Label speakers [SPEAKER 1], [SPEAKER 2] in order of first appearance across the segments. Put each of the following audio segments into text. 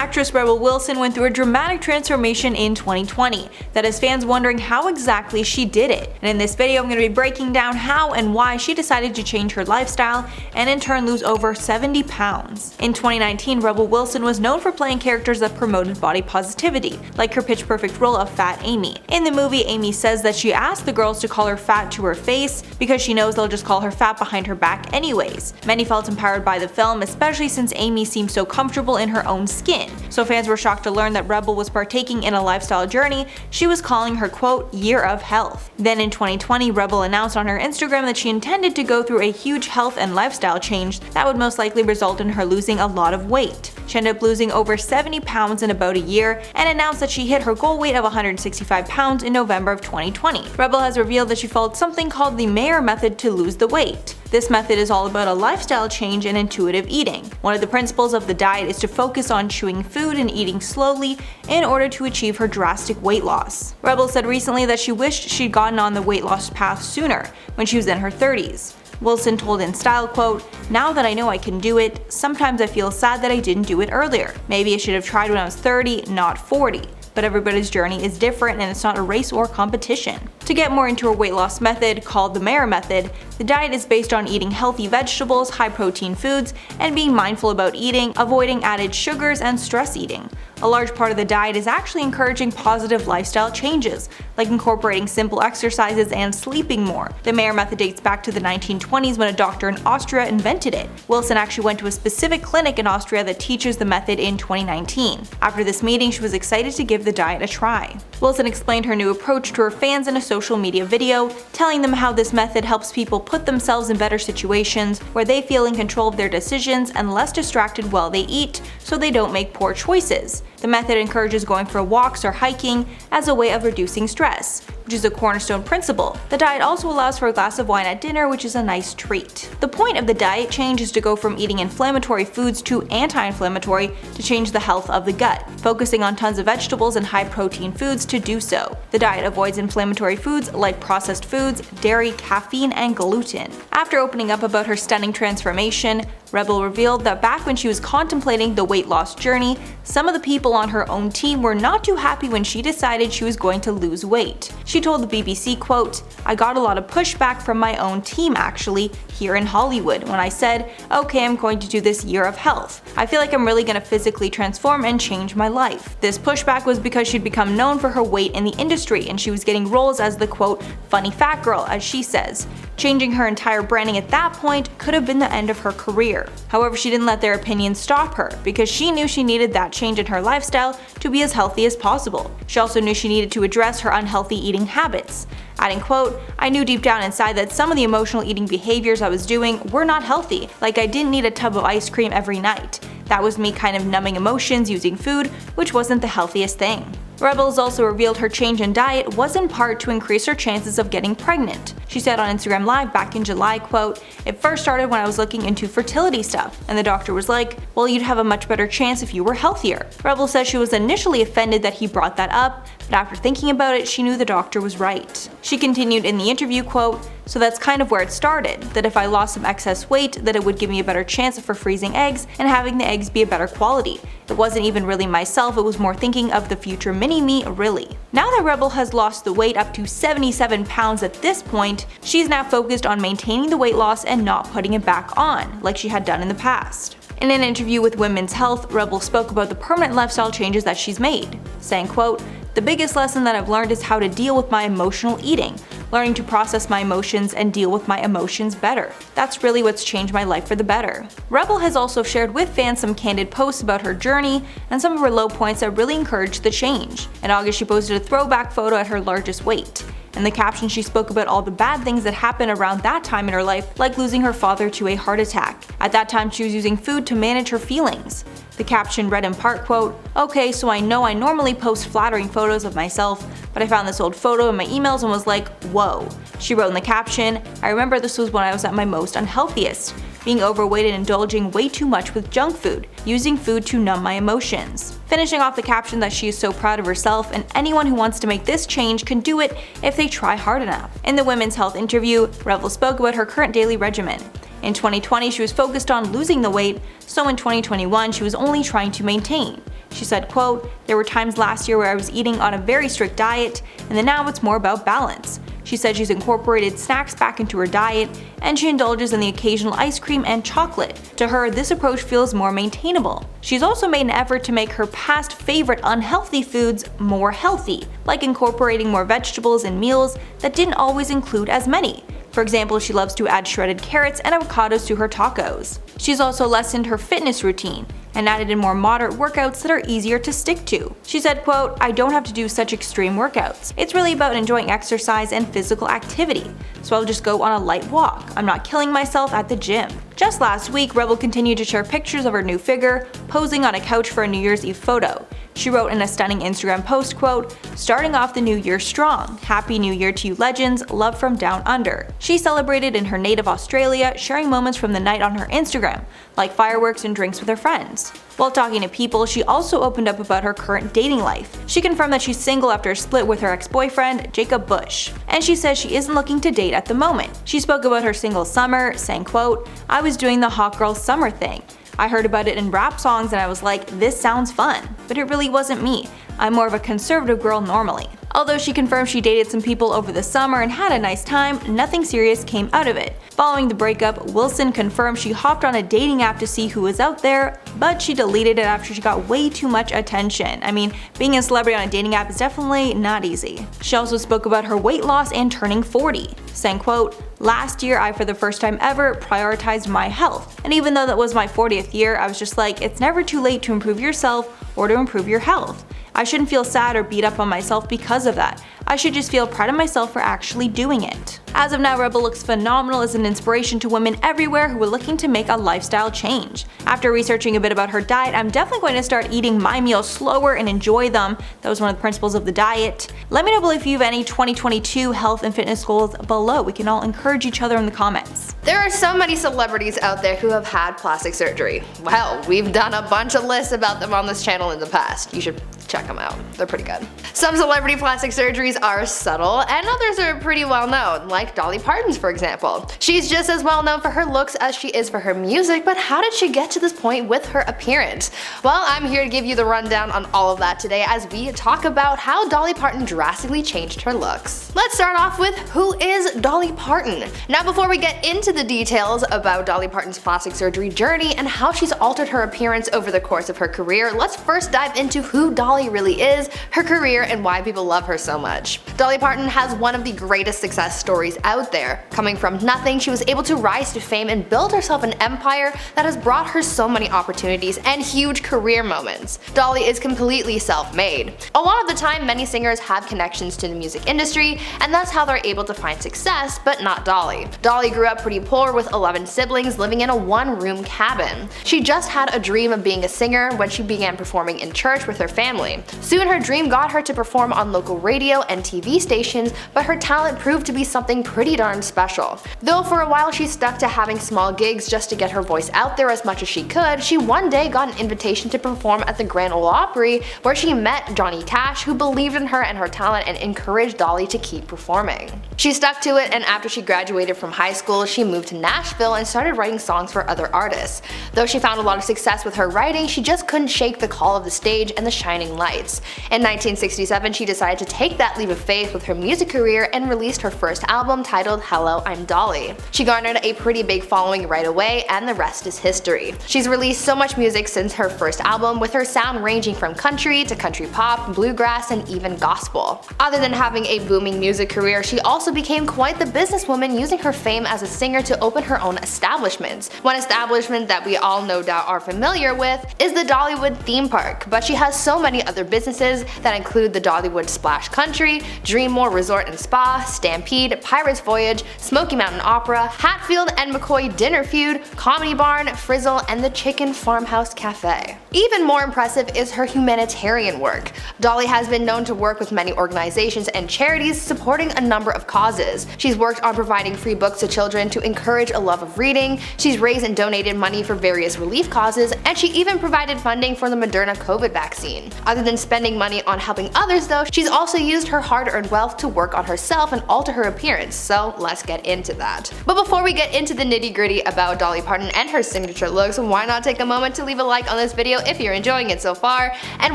[SPEAKER 1] Actress Rebel Wilson went through a dramatic transformation in 2020 that has fans wondering how exactly she did it. And in this video I'm going to be breaking down how and why she decided to change her lifestyle and in turn lose over 70 pounds. In 2019, Rebel Wilson was known for playing characters that promoted body positivity, like her Pitch Perfect role of Fat Amy. In the movie, Amy says that she asked the girls to call her fat to her face because she knows they'll just call her fat behind her back anyways. Many felt empowered by the film, especially since Amy seemed so comfortable in her own skin. So fans were shocked to learn that Rebel was partaking in a lifestyle journey she was calling her quote, year of health. Then in 2020, Rebel announced on her Instagram that she intended to go through a huge health and lifestyle change that would most likely result in her losing a lot of weight. She ended up losing over 70 pounds in about a year and announced that she hit her goal weight of 165 pounds in November of 2020. Rebel has revealed that she followed something called the Mayer method to lose the weight. This method is all about a lifestyle change and intuitive eating. One of the principles of the diet is to focus on chewing food and eating slowly in order to achieve her drastic weight loss. Rebel said recently that she wished she'd gotten on the weight loss path sooner, when she was in her 30s. Wilson told in style, quote, "Now that I know I can do it, sometimes I feel sad that I didn't do it earlier. Maybe I should have tried when I was 30, not 40. But everybody's journey is different and it's not a race or competition." To get more into her weight loss method, called the Mayer method, the diet is based on eating healthy vegetables, high protein foods, and being mindful about eating, avoiding added sugars and stress eating. A large part of the diet is actually encouraging positive lifestyle changes, like incorporating simple exercises and sleeping more. The Mayer method dates back to the 1920s when a doctor in Austria invented it. Wilson actually went to a specific clinic in Austria that teaches the method in 2019. After this meeting, she was excited to give the diet a try. Wilson explained her new approach to her fans in a social media video, telling them how this method helps people put themselves in better situations where they feel in control of their decisions and less distracted while they eat, so they don't make poor choices. The method encourages going for walks or hiking as a way of reducing stress, which is a cornerstone principle. The diet also allows for a glass of wine at dinner, which is a nice treat. The point of the diet change is to go from eating inflammatory foods to anti-inflammatory to change the health of the gut, focusing on tons of vegetables and high-protein foods to do so. The diet avoids inflammatory foods like processed foods, dairy, caffeine, and gluten. After opening up about her stunning transformation, Rebel revealed that back when she was contemplating the weight loss journey, some of the people on her own team were not too happy when she decided she was going to lose weight. She told the BBC, quote, "I got a lot of pushback from my own team actually, here in Hollywood, when I said, okay, I'm going to do this year of health. I feel like I'm really going to physically transform and change my life." This pushback was because she'd become known for her weight in the industry and she was getting roles as the quote, funny fat girl, as she says. Changing her entire branding at that point could have been the end of her career. However, she didn't let their opinions stop her, because she knew she needed that change in her lifestyle to be as healthy as possible. She also knew she needed to address her unhealthy eating habits. Adding, quote, "I knew deep down inside that some of the emotional eating behaviors I was doing were not healthy, like I didn't need a tub of ice cream every night. That was me kind of numbing emotions using food, which wasn't the healthiest thing." Rebel has also revealed her change in diet was in part to increase her chances of getting pregnant. She said on Instagram Live back in July, quote, "It first started when I was looking into fertility stuff, and the doctor was like, well, you'd have a much better chance if you were healthier." Rebel says she was initially offended that he brought that up, but after thinking about it, she knew the doctor was right. She continued in the interview, quote, "So that's kind of where it started, that if I lost some excess weight, that it would give me a better chance for freezing eggs and having the eggs be a better quality. It wasn't even really myself, it was more thinking of the future mini-me, really." Now that Rebel has lost the weight up to 77 pounds at this point, she's now focused on maintaining the weight loss and not putting it back on, like she had done in the past. In an interview with Women's Health, Rebel spoke about the permanent lifestyle changes that she's made, saying, quote, "The biggest lesson that I've learned is how to deal with my emotional eating, learning to process my emotions and deal with my emotions better. That's really what's changed my life for the better." Rebel has also shared with fans some candid posts about her journey and some of her low points that really encouraged the change. In August, she posted a throwback photo at her largest weight. In the caption, she spoke about all the bad things that happened around that time in her life, like losing her father to a heart attack. At that time, she was using food to manage her feelings. The caption read in part, quote, "Okay, so I know I normally post flattering photos of myself, but I found this old photo in my emails and was like, whoa." She wrote in the caption, "I remember this was when I was at my most unhealthiest, being overweight and indulging way too much with junk food, using food to numb my emotions." Finishing off the caption that she is so proud of herself and anyone who wants to make this change can do it if they try hard enough. In the Women's Health interview, Rebel spoke about her current daily regimen. In 2020, she was focused on losing the weight, so in 2021, she was only trying to maintain. She said, quote, "There were times last year where I was eating on a very strict diet, and then now it's more about balance." She said she's incorporated snacks back into her diet, and she indulges in the occasional ice cream and chocolate. To her, this approach feels more maintainable. She's also made an effort to make her past favorite unhealthy foods more healthy, like incorporating more vegetables in meals that didn't always include as many. For example, she loves to add shredded carrots and avocados to her tacos. She's also lessened her fitness routine and added in more moderate workouts that are easier to stick to. She said, quote, "I don't have to do such extreme workouts. It's really about enjoying exercise and physical activity, so I'll just go on a light walk. I'm not killing myself at the gym." Just last week, Rebel continued to share pictures of her new figure, posing on a couch for a New Year's Eve photo. She wrote in a stunning Instagram post, quote, "Starting off the new year strong. Happy New Year to you legends, love from down under." She celebrated in her native Australia, sharing moments from the night on her Instagram, like fireworks and drinks with her friends. While talking to People, she also opened up about her current dating life. She confirmed that she's single after a split with her ex-boyfriend, Jacob Bush, and she says she isn't looking to date at the moment. She spoke about her single summer, saying, quote, "I was doing the hot girl summer thing. I heard about it in rap songs and I was like, this sounds fun, but it really wasn't me. I'm more of a conservative girl normally." Although she confirmed she dated some people over the summer and had a nice time, nothing serious came out of it. Following the breakup, Wilson confirmed she hopped on a dating app to see who was out there, but she deleted it after she got way too much attention. I mean, being a celebrity on a dating app is definitely not easy. She also spoke about her weight loss and turning 40, saying, quote, "Last year I for the first time ever prioritized my health, and even though that was my 40th year, I was just like, it's never too late to improve yourself or to improve your health. I shouldn't feel sad or beat up on myself because of that. I should just feel proud of myself for actually doing it." As of now, Rebel looks phenomenal as an inspiration to women everywhere who are looking to make a lifestyle change. After researching a bit about her diet, I'm definitely going to start eating my meals slower and enjoy them. That was one of the principles of the diet. Let me know below if you have any 2022 health and fitness goals below. We can all encourage each other in the comments.
[SPEAKER 2] There are so many celebrities out there who have had plastic surgery. Well, we've done a bunch of lists about them on this channel in the past. You should check them out. They're pretty good. Some celebrity plastic surgeries are subtle, and others are pretty well known, like Dolly Parton's for example. She's just as well known for her looks as she is for her music, but how did she get to this point with her appearance? Well, I'm here to give you the rundown on all of that today as we talk about how Dolly Parton drastically changed her looks. Let's start off with who is Dolly Parton. Now before we get into the details about Dolly Parton's plastic surgery journey and how she's altered her appearance over the course of her career, let's first dive into who Dolly really is, her career, and why people love her so much. Dolly Parton has one of the greatest success stories out there. Coming from nothing, she was able to rise to fame and build herself an empire that has brought her so many opportunities and huge career moments. Dolly is completely self-made. A lot of the time, many singers have connections to the music industry, and that's how they're able to find success, but not Dolly. Dolly grew up pretty poor with 11 siblings living in a one-room cabin. She just had a dream of being a singer when she began performing in church with her family. Soon her dream got her to perform on local radio and TV stations, but her talent proved to be something pretty darn special. Though for a while she stuck to having small gigs just to get her voice out there as much as she could, she one day got an invitation to perform at the Grand Ole Opry, where she met Johnny Cash, who believed in her and her talent and encouraged Dolly to keep performing. She stuck to it, and after she graduated from high school, she moved to Nashville and started writing songs for other artists. Though she found a lot of success with her writing, she just couldn't shake the call of the stage and the shining lights. In 1967, she decided to take that leap of faith with her music career and released her first album titled Hello, I'm Dolly. She garnered a pretty big following right away, and the rest is history. She's released so much music since her first album, with her sound ranging from country to country pop, bluegrass, and even gospel. Other than having a booming music career, she also became quite the businesswoman, using her fame as a singer to open her own establishments. One establishment that we all no doubt are familiar with is the Dollywood theme park, but she has so many other businesses that include the Dollywood Splash Country, Dreammore Resort and Spa, Stampede, Pirates Voyage, Smoky Mountain Opera, Hatfield and McCoy Dinner Feud, Comedy Barn, Frizzle, and the Chicken Farmhouse Cafe. Even more impressive is her humanitarian work. Dolly has been known to work with many organizations and charities supporting a number of causes. She's worked on providing free books to children to encourage a love of reading, she's raised and donated money for various relief causes, and she even provided funding for the Moderna COVID vaccine. Other than spending money on helping others though, she's also used her hard-earned wealth to work on herself and alter her appearance, so let's get into that. But before we get into the nitty-gritty about Dolly Parton and her signature looks, why not take a moment to leave a like on this video if you're enjoying it so far, and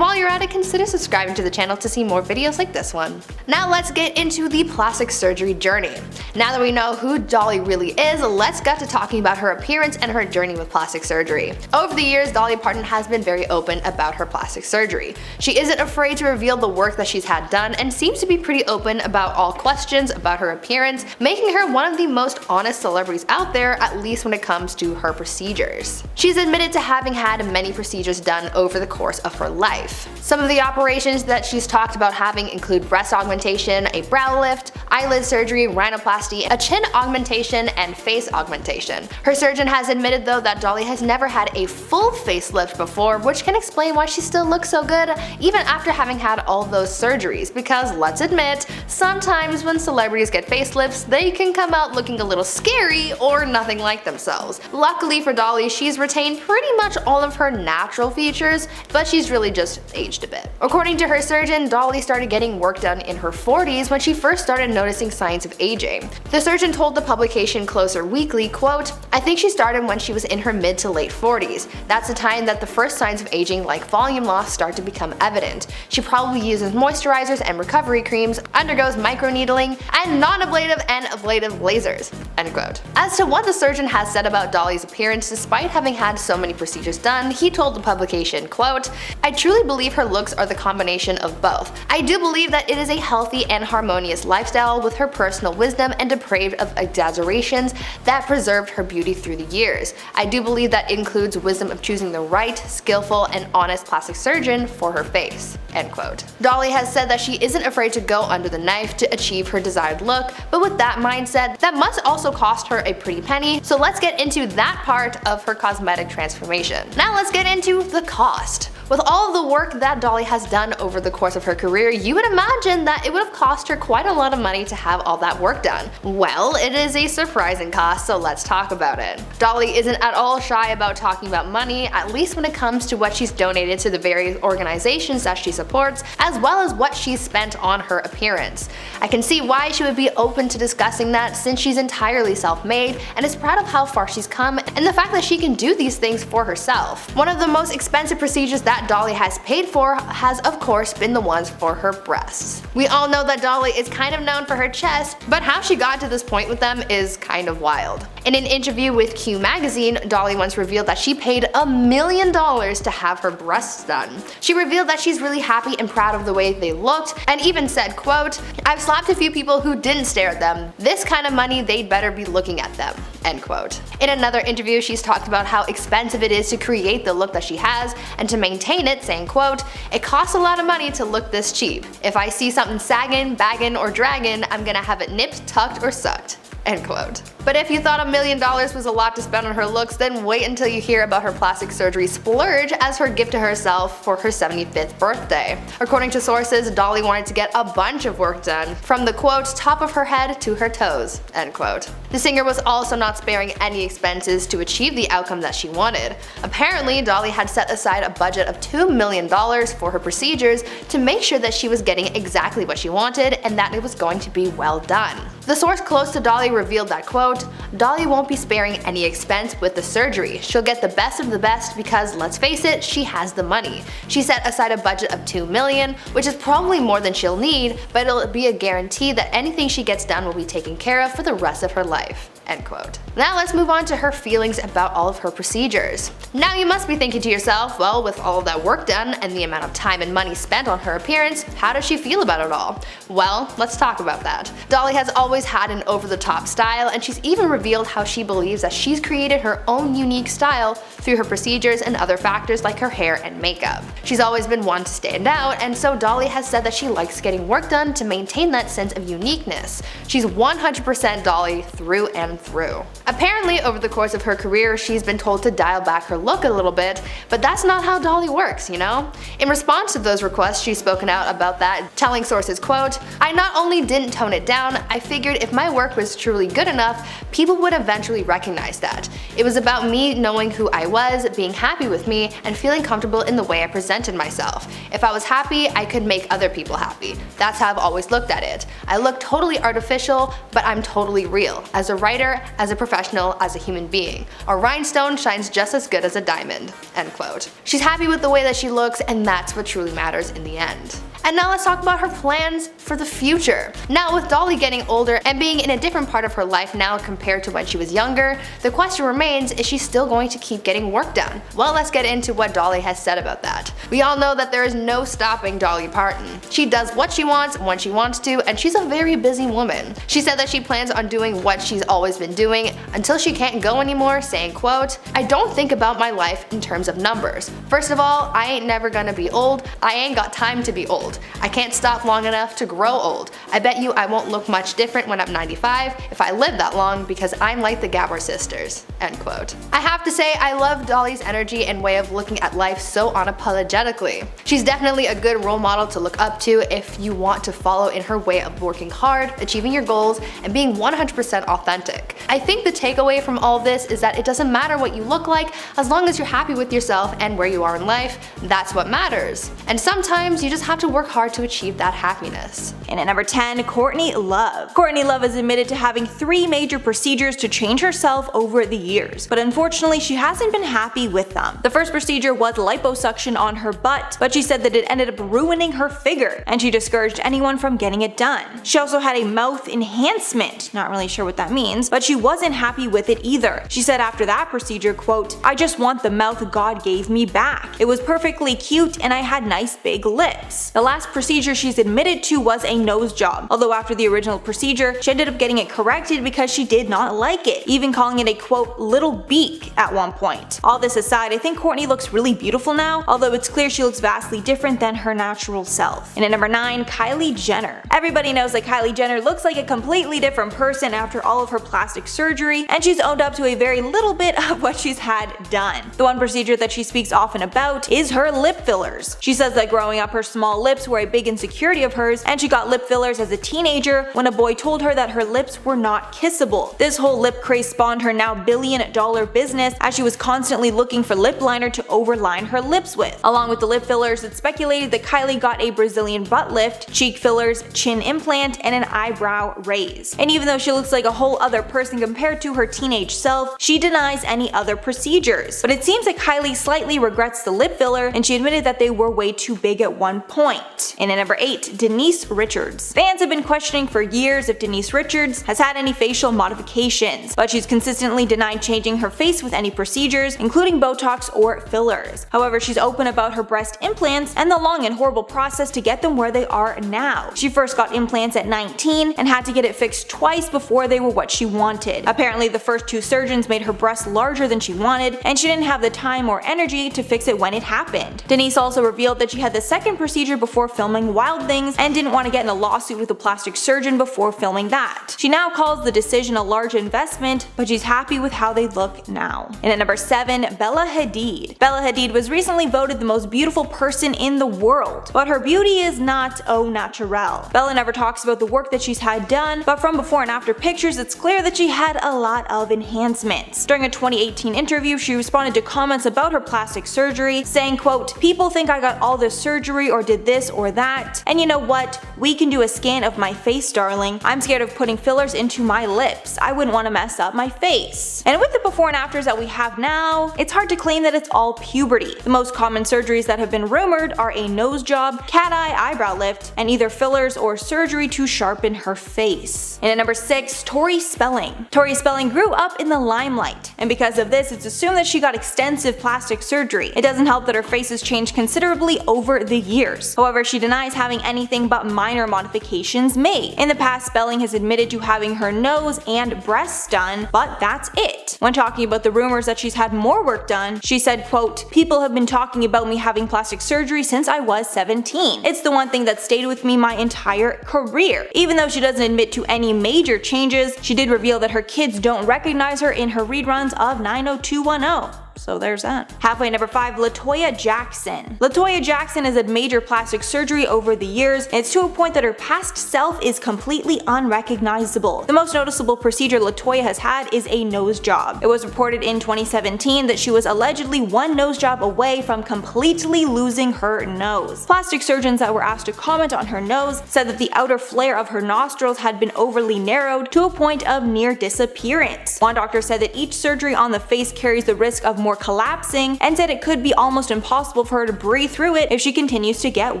[SPEAKER 2] while you're at it, consider subscribing to the channel to see more videos like this one. Now let's get into the plastic surgery journey. Now that we know who Dolly really is, let's get to talking about her appearance and her journey with plastic surgery. Over the years, Dolly Parton has been very open about her plastic surgery. She isn't afraid to reveal the work that she's had done and seems to be pretty open about all questions about her appearance, making her one of the most honest celebrities out there, at least when it comes to her procedures. She's admitted to having had many procedures done over the course of her life. Some of the operations that she's talked about having include breast augmentation, a brow lift, eyelid surgery, rhinoplasty, a chin augmentation, and face augmentation. Her surgeon has admitted though that Dolly has never had a full facelift before, which can explain why she still looks so good even after having had all those surgeries, because let's admit, sometimes when celebrities get facelifts, they can come out looking a little scary or nothing like themselves. Luckily for Dolly, she's retained pretty much all of her natural features, but she's really just aged a bit. According to her surgeon, Dolly started getting work done in her 40s when she first started noticing signs of aging. The surgeon told the publication Closer Weekly, quote, "I think she started when she was in her mid to late 40s. That's the time that the first signs of aging like volume loss start to become evident. She probably uses moisturizers and recovery creams, undergoes microneedling, and non-ablative and ablative lasers." End quote. As to what the surgeon has said about Dolly's appearance despite having had so many procedures done, he told the publication, quote, "I truly believe her looks are the combination of both. I do believe that it is a healthy and harmonious lifestyle with her personal wisdom and depraved of exaggerations that preserved her beauty through the years. I do believe that includes wisdom of choosing the right, skillful, and honest plastic surgeon for her face." End quote. Dolly has said that she isn't afraid to go under the knife to achieve her desired look, but with that mindset, that must also cost her a pretty penny, so let's get into that part of her cosmetic transformation. Now let's get into the cost. With all of the work that Dolly has done over the course of her career, you would imagine that it would have cost her quite a lot of money to have all that work done. Well, it is a surprising cost, so let's talk about it. Dolly isn't at all shy about talking about money, at least when it comes to what she's donated to the various organizations that she supports, as well as what she's spent on her appearance. I can see why she would be open to discussing that, since she's entirely self-made and is proud of how far she's come and the fact that she can do these things for herself. One of the most expensive procedures that Dolly has paid for has of course been the ones for her breasts. We all know that Dolly is kind of known for her chest, but how she got to this point with them is kind of wild. In an interview with Q magazine, Dolly once revealed that she paid $1 million to have her breasts done. She revealed that she's really happy and proud of the way they looked, and even said, quote, "I've slapped a few people who didn't stare at them. This kind of money, they'd better be looking at them." End quote. In another interview, she's talked about how expensive it is to create the look that she has and to maintain it, saying, quote, "It costs a lot of money to look this cheap. If I see something sagging, bagging, or dragging, I'm gonna have it nipped, tucked, or sucked." End quote. But if you thought $1 million was a lot to spend on her looks, then wait until you hear about her plastic surgery splurge as her gift to herself for her 75th birthday. According to sources, Dolly wanted to get a bunch of work done, from the quote, "top of her head to her toes." End quote. The singer was also not sparing any expenses to achieve the outcome that she wanted. Apparently, Dolly had set aside a budget of $2 million for her procedures to make sure that she was getting exactly what she wanted and that it was going to be well done. The source close to Dolly revealed that, quote, "Dolly won't be sparing any expense with the surgery. She'll get the best of the best because, let's face it, she has the money. She set aside a budget of $2 million, which is probably more than she'll need, but it'll be a guarantee that anything she gets done will be taken care of for the rest of her life." End quote. Now let's move on to her feelings about all of her procedures. Now you must be thinking to yourself, well, with all of that work done and the amount of time and money spent on her appearance, how does she feel about it all? Well, let's talk about that. Dolly has always had an over-the-top style, and she's even revealed how she believes that she's created her own unique style through her procedures and other factors like her hair and makeup. She's always been one to stand out, and so Dolly has said that she likes getting work done to maintain that sense of uniqueness. She's 100% Dolly through and through. Apparently, over the course of her career, she's been told to dial back her look a little bit, but that's not how Dolly works, you know? In response to those requests, she's spoken out about that, telling sources, quote, "I not only didn't tone it down, I figured if my work was truly good enough, people would eventually recognize that. It was about me knowing who I was, being happy with me, and feeling comfortable in the way I presented myself. If I was happy, I could make other people happy. That's how I've always looked at it. I look totally artificial, but I'm totally real. As a writer, as a professional, as a human being. A rhinestone shines just as good as a diamond." End quote. She's happy with the way that she looks, and that's what truly matters in the end. And now let's talk about her plans for the future. Now with Dolly getting older and being in a different part of her life now compared to when she was younger, the question remains, is she still going to keep getting work done? Well, let's get into what Dolly has said about that. We all know that there is no stopping Dolly Parton. She does what she wants when she wants to, and she's a very busy woman. She said that she plans on doing what she's always been doing until she can't go anymore, saying, quote, "I don't think about my life in terms of numbers. First of all, I ain't never gonna be old. I ain't got time to be old. I can't stop long enough to grow old. I bet you I won't look much different when I'm 95 if I live that long because I'm like the Gabor sisters." End quote. I have to say, I love Dolly's energy and way of looking at life so unapologetically. She's definitely a good role model to look up to if you want to follow in her way of working hard, achieving your goals, and being 100% authentic. I think the takeaway from all of this is that it doesn't matter what you look like as long as you're happy with yourself and where you are in life. That's what matters. And sometimes you just have to work hard to achieve that happiness.
[SPEAKER 1] And at number 10, Courtney Love. Courtney Love is admitted to having 3 major procedures to change herself over the years, but unfortunately she hasn't been happy with them. The first procedure was liposuction on her butt, but she said that it ended up ruining her figure, and she discouraged anyone from getting it done. She also had a mouth enhancement, not really sure what that means, but she wasn't happy with it either. She said after that procedure, quote, "I just want the mouth God gave me back. It was perfectly cute and I had nice big lips." The last procedure she's admitted to was a nose job, although after the original procedure, she ended up getting it corrected because she did not like it, even calling it a quote, "little beak" at one point. All this aside, I think Courtney looks really beautiful now, although it's clear she looks vastly different than her natural self. And at number 9, Kylie Jenner. Everybody knows that Kylie Jenner looks like a completely different person after all of her plastic surgery, and she's owned up to a very little bit of what she's had done. The one procedure that she speaks often about is her lip fillers. She says that growing up her small lips were a big insecurity of hers, and she got lip fillers as a teenager when a boy told her that her lips were not kissable. This whole lip craze spawned her now billion-dollar business, as she was constantly looking for lip liner to overline her lips with. Along with the lip fillers, it's speculated that Kylie got a Brazilian butt lift, cheek fillers, chin implant, and an eyebrow raise. And even though she looks like a whole other person compared to her teenage self, she denies any other procedures. But it seems that Kylie slightly regrets the lip filler, and she admitted that they were way too big at one point. And at number 8, Denise Richards. Fans have been questioning for years if Denise Richards has had any facial modifications, but she's consistently denied changing her face with any procedures, including Botox or fillers. However, she's open about her breast implants and the long and horrible process to get them where they are now. She first got implants at 19 and had to get it fixed twice before they were what she wanted. Apparently, the first 2 surgeons made her breasts larger than she wanted, and she didn't have the time or energy to fix it when it happened. Denise also revealed that she had the second procedure before filming Wild Things and didn't want to get in a lawsuit with a plastic surgeon before filming that. She now calls the decision a large investment, but she's happy with how they look now. And at number 7, Bella Hadid. Bella Hadid was recently voted the most beautiful person in the world, but her beauty is not au naturel. Bella never talks about the work that she's had done, but from before and after pictures it's clear that she had a lot of enhancements. During a 2018 interview, she responded to comments about her plastic surgery, saying, quote, "People think I got all this surgery or did this or that, and you know what? We can do a scan of my face, darling. I'm scared of putting fillers into my lips. I wouldn't want to mess up my face." And with the before and afters that we have now, it's hard to claim that it's all puberty. The most common surgeries that have been rumored are a nose job, cat eye eyebrow lift, and either fillers or surgery to sharpen her face. And at number 6, Tori Spelling. Tori Spelling grew up in the limelight, and because of this, it's assumed that she got extensive plastic surgery. It doesn't help that her face has changed considerably over the years. However, she denies having anything but minor modifications made. In the past, Spelling has admitted to having her nose and breasts done, but that's it. When talking about the rumors that she's had more work done, she said, quote, "People have been talking about me having plastic surgery since I was 17. It's the one thing that stayed with me my entire career." Even though she doesn't admit to any major changes, she did reveal that her kids don't recognize her in her reruns of 90210. So there's that. Halfway number 5, LaToya Jackson. LaToya Jackson has had major plastic surgery over the years, and it's to a point that her past self is completely unrecognizable. The most noticeable procedure LaToya has had is a nose job. It was reported in 2017 that she was allegedly one nose job away from completely losing her nose. Plastic surgeons that were asked to comment on her nose said that the outer flare of her nostrils had been overly narrowed to a point of near disappearance. One doctor said that each surgery on the face carries the risk of more collapsing, and said it could be almost impossible for her to breathe through it if she continues to get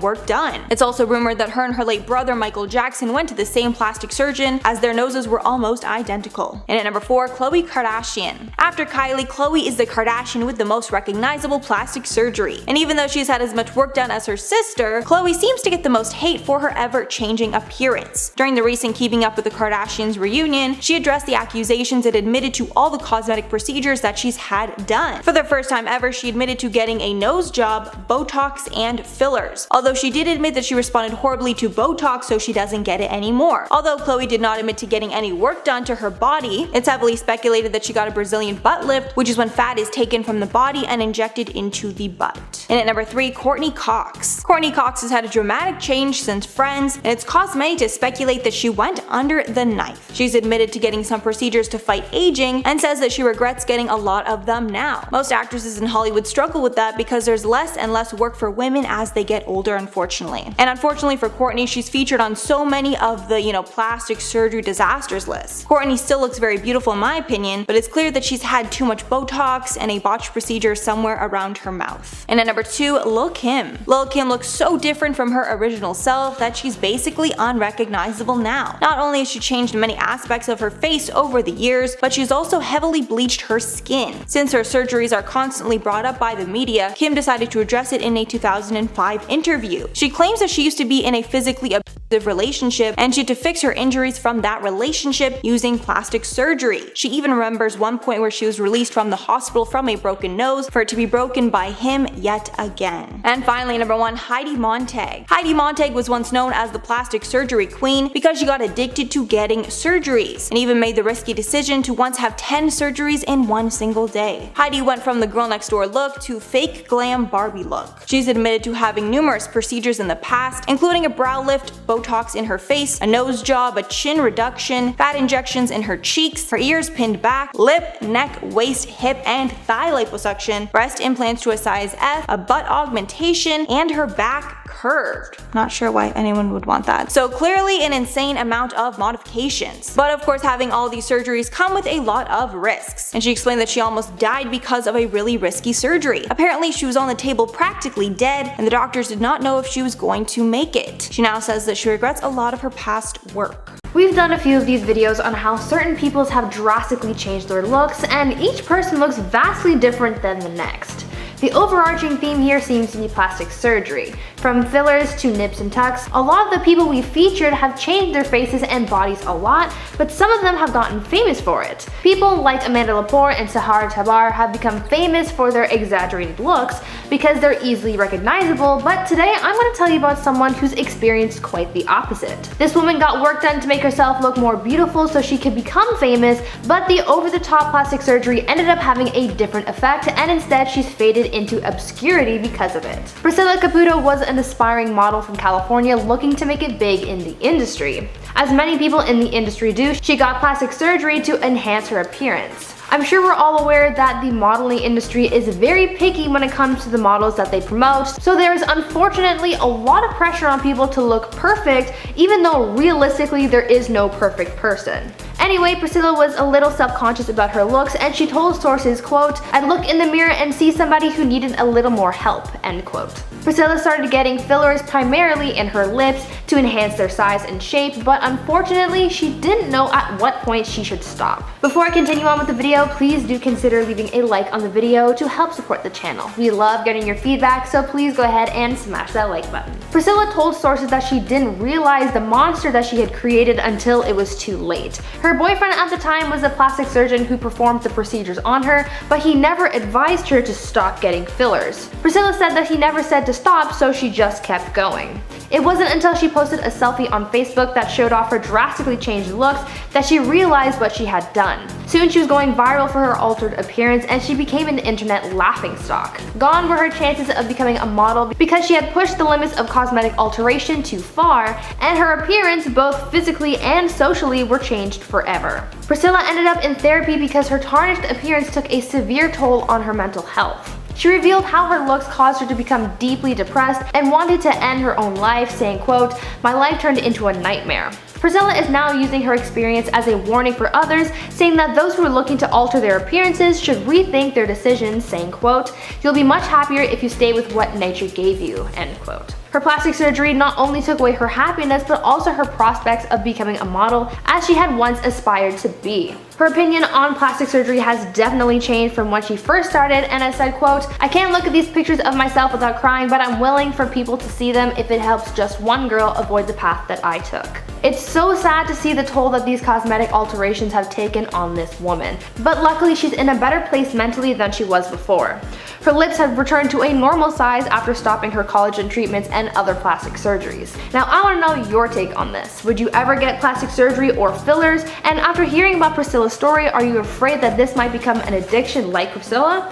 [SPEAKER 1] work done. It's also rumored that her and her late brother Michael Jackson went to the same plastic surgeon, as their noses were almost identical. And at number 4, Khloe Kardashian. After Kylie, Khloe is the Kardashian with the most recognizable plastic surgery. And even though she's had as much work done as her sister, Khloe seems to get the most hate for her ever-changing appearance. During the recent Keeping Up with the Kardashians reunion, she addressed the accusations and admitted to all the cosmetic procedures that she's had done. For the first time ever, she admitted to getting a nose job, Botox, and fillers. Although she did admit that she responded horribly to Botox, so she doesn't get it anymore. Although Khloe did not admit to getting any work done to her body, it's heavily speculated that she got a Brazilian butt lift, which is when fat is taken from the body and injected into the butt. And at number 3, Courtney Cox. Courtney Cox has had a dramatic change since Friends, and it's caused many to speculate that she went under the knife. She's admitted to getting some procedures to fight aging, and says that she regrets getting a lot of them now. Most actresses in Hollywood struggle with that because there's less and less work for women as they get older, unfortunately. And unfortunately for Courtney, she's featured on so many of the, plastic surgery disasters lists. Courtney still looks very beautiful in my opinion, but it's clear that she's had too much Botox and a botched procedure somewhere around her mouth. And at number 2, Lil Kim. Lil Kim looks so different from her original self that she's basically unrecognizable now. Not only has she changed many aspects of her face over the years, but she's also heavily bleached her skin. Since her surgeries are constantly brought up by the media, Kim decided to address it in a 2005 interview. She claims that she used to be in a physically abusive relationship, and she had to fix her injuries from that relationship using plastic surgery. She even remembers one point where she was released from the hospital from a broken nose for it to be broken by him yet again. And finally, number 1, Heidi Montag. Heidi Montag was once known as the plastic surgery queen because she got addicted to getting surgeries, and even made the risky decision to once have 10 surgeries in one single day. Heidi went from the girl next door look to fake glam Barbie look. She's admitted to having numerous procedures in the past, including a brow lift, Botox in her face, a nose job, a chin reduction, fat injections in her cheeks, her ears pinned back, lip, neck, waist, hip, and thigh liposuction, breast implants to a size F, a butt augmentation, and her back curved. Not sure why anyone would want that. So clearly an insane amount of modifications. But of course, having all these surgeries come with a lot of risks. And she explained that she almost died because of a really risky surgery. Apparently she was on the table practically dead, and the doctors did not know if she was going to make it. She now says that she regrets a lot of her past work.
[SPEAKER 2] We've done a few of these videos on how certain peoples have drastically changed their looks, and each person looks vastly different than the next. The overarching theme here seems to be plastic surgery. From fillers to nips and tucks, a lot of the people we featured have changed their faces and bodies a lot, but some of them have gotten famous for it. People like Amanda Lepore and Sahar Tabar have become famous for their exaggerated looks because they're easily recognizable, but today I'm going to tell you about someone who's experienced quite the opposite. This woman got work done to make herself look more beautiful so she could become famous, but the over-the-top plastic surgery ended up having a different effect, and instead she's faded into obscurity because of it. Priscilla Caputo was an aspiring model from California looking to make it big in the industry. As many people in the industry do, she got plastic surgery to enhance her appearance. I'm sure we're all aware that the modeling industry is very picky when it comes to the models that they promote, so there is unfortunately a lot of pressure on people to look perfect, even though realistically there is no perfect person. Anyway, Priscilla was a little self-conscious about her looks, and she told sources, quote, "I'd look in the mirror and see somebody who needed a little more help," end quote. Priscilla started getting fillers primarily in her lips to enhance their size and shape, but unfortunately she didn't know at what point she should stop. Before I continue on with the video, please do consider leaving a like on the video to help support the channel. We love getting your feedback, so please go ahead and smash that like button. Priscilla told sources that she didn't realize the monster that she had created until it was too late. Her boyfriend at the time was a plastic surgeon who performed the procedures on her, but he never advised her to stop getting fillers. Priscilla said that he never said to stop, so she just kept going. It wasn't until she posted a selfie on Facebook that showed off her drastically changed looks that she realized what she had done.
[SPEAKER 3] Soon she was going viral for her altered appearance and she became an internet laughingstock. Gone were her chances of becoming a model because she had pushed the limits of cosmetic alteration too far, and her appearance, both physically and socially, were changed forever. Priscilla ended up in therapy because her tarnished appearance took a severe toll on her mental health. She revealed how her looks caused her to become deeply depressed and wanted to end her own life, saying, quote, "My life turned into a nightmare." Priscilla is now using her experience as a warning for others, saying that those who are looking to alter their appearances should rethink their decisions, saying, quote, "You'll be much happier if you stay with what nature gave you," end quote. Her plastic surgery not only took away her happiness, but also her prospects of becoming a model, as she had once aspired to be. Her opinion on plastic surgery has definitely changed from when she first started, and has said, quote, "I can't look at these pictures of myself without crying, but I'm willing for people to see them if it helps just one girl avoid the path that I took." It's so sad to see the toll that these cosmetic alterations have taken on this woman, but luckily she's in a better place mentally than she was before. Her lips have returned to a normal size after stopping her collagen treatments and other plastic surgeries. Now I want to know your take on this. Would you ever get plastic surgery or fillers? And after hearing about Priscilla's story, are you afraid that this might become an addiction like Priscilla?